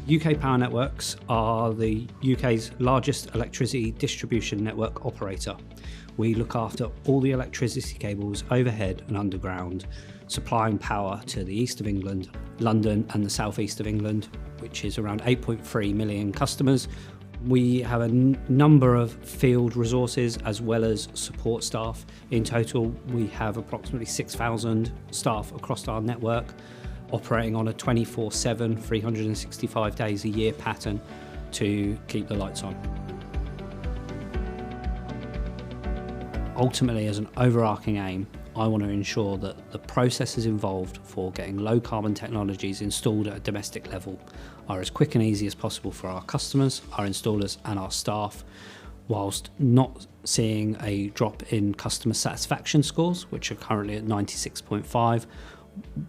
UK Power Networks are the UK's largest electricity distribution network operator. We look after all the electricity cables overhead and underground, supplying power to the east of England, London and the southeast of England, which is around 8.3 million customers. We have a number of field resources as well as support staff. In total, we have approximately 6,000 staff across our network, operating on a 24/7, 365 days a year pattern to keep the lights on. Ultimately, as an overarching aim, I want to ensure that the processes involved for getting low carbon technologies installed at a domestic level are as quick and easy as possible for our customers, our installers and our staff, whilst not seeing a drop in customer satisfaction scores, which are currently at 96.5,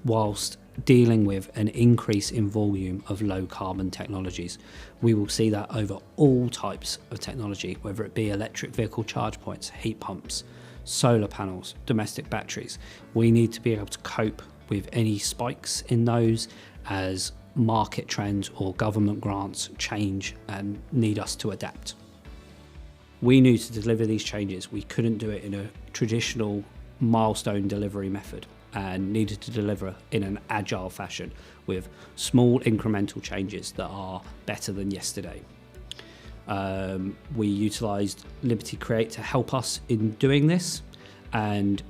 whilst dealing with an increase in volume of low carbon technologies. We will see that over all types of technology, whether it be electric vehicle charge points, heat pumps, solar panels, domestic batteries. We need to be able to cope with any spikes in those as market trends or government grants change and need us to adapt. We knew to deliver these changes, we couldn't do it in a traditional milestone delivery method, and needed to deliver in an agile fashion with small incremental changes that are better than yesterday. We utilised Liberty Create to help us in doing this, and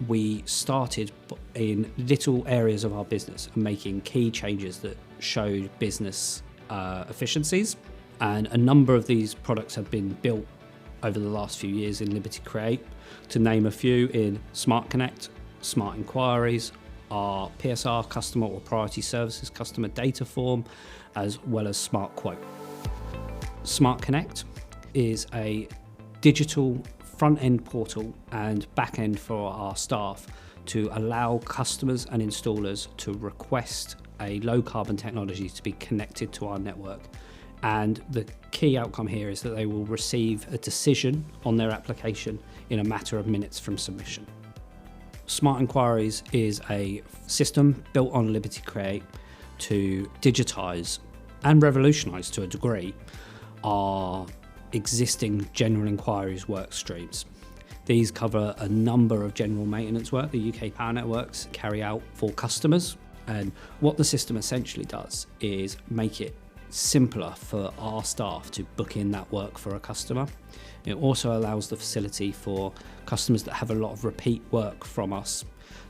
we started in little areas of our business and making key changes that showed business efficiencies, and a number of these products have been built over the last few years in Liberty Create. To name a few, in Smart Connect, Smart Inquiries, our PSR, Customer or Priority Services Customer Data Form, as well as Smart Quote. Smart Connect is a digital front-end portal and back-end for our staff to allow customers and installers to request a low-carbon technology to be connected to our network. And the key outcome here is that they will receive a decision on their application in a matter of minutes from submission. Smart Inquiries is a system built on Liberty Create to digitise and revolutionise to a degree our existing general inquiries work streams. These cover a number of general maintenance work the UK Power Networks carry out for customers, and what the system essentially does is make it simpler for our staff to book in that work for a customer. It also allows the facility for customers that have a lot of repeat work from us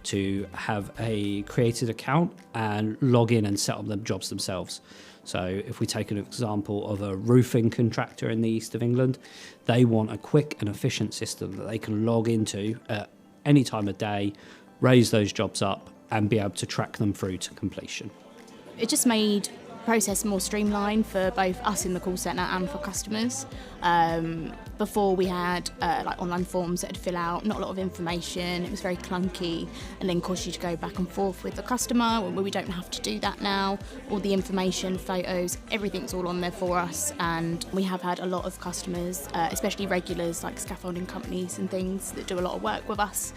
to have a created account and log in and set up the jobs themselves. So if we take an example of a roofing contractor in the east of England, they want a quick and efficient system that they can log into at any time of day, raise those jobs up and be able to track them through to completion. It just made process more streamlined for both us in the call centre and for customers. Before we had like online forms that had fill out, not a lot of information, it was very clunky and then caused you to go back and forth with the customer. We don't have to do that now. All the information, photos, everything's all on there for us, and we have had a lot of customers, especially regulars like scaffolding companies and things that do a lot of work with us,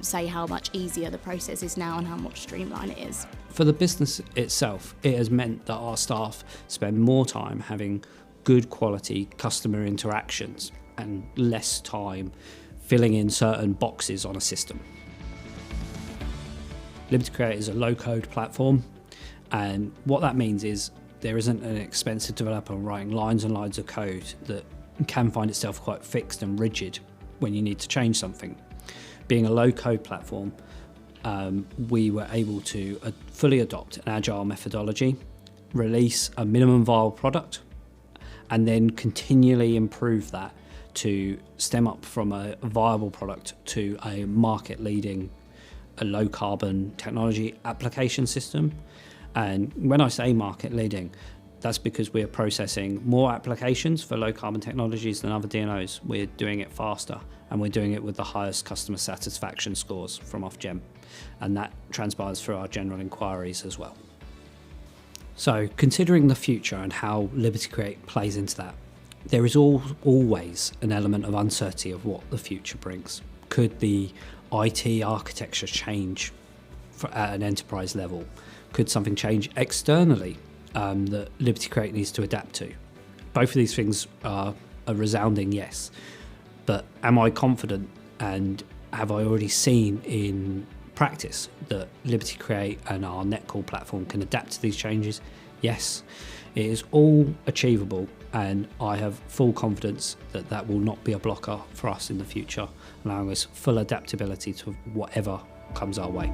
say how much easier the process is now and how much streamlined it is. For the business itself, it has meant that our staff spend more time having good quality customer interactions and less time filling in certain boxes on a system. Liberty Create is a low-code platform, and what that means is there isn't an expensive developer writing lines and lines of code that can find itself quite fixed and rigid when you need to change something. Being a low-code platform, we were able to fully adopt an agile methodology, release a minimum viable product, and then continually improve that to stem up from a viable product to a market-leading, a low-carbon technology application system. And when I say market-leading, that's because we're processing more applications for low-carbon technologies than other DNOs. We're doing it faster, and we're doing it with the highest customer satisfaction scores from Ofgem, and that transpires through our general inquiries as well. So, considering the future and how Liberty Create plays into that, there is always an element of uncertainty of what the future brings. Could the IT architecture change at an enterprise level? Could something change externally that Liberty Create needs to adapt to? Both of these things are a resounding yes. But am I confident, and have I already seen in practice that Liberty Create and our Netcall platform can adapt to these changes? Yes. It is all achievable, and I have full confidence that that will not be a blocker for us in the future, allowing us full adaptability to whatever comes our way.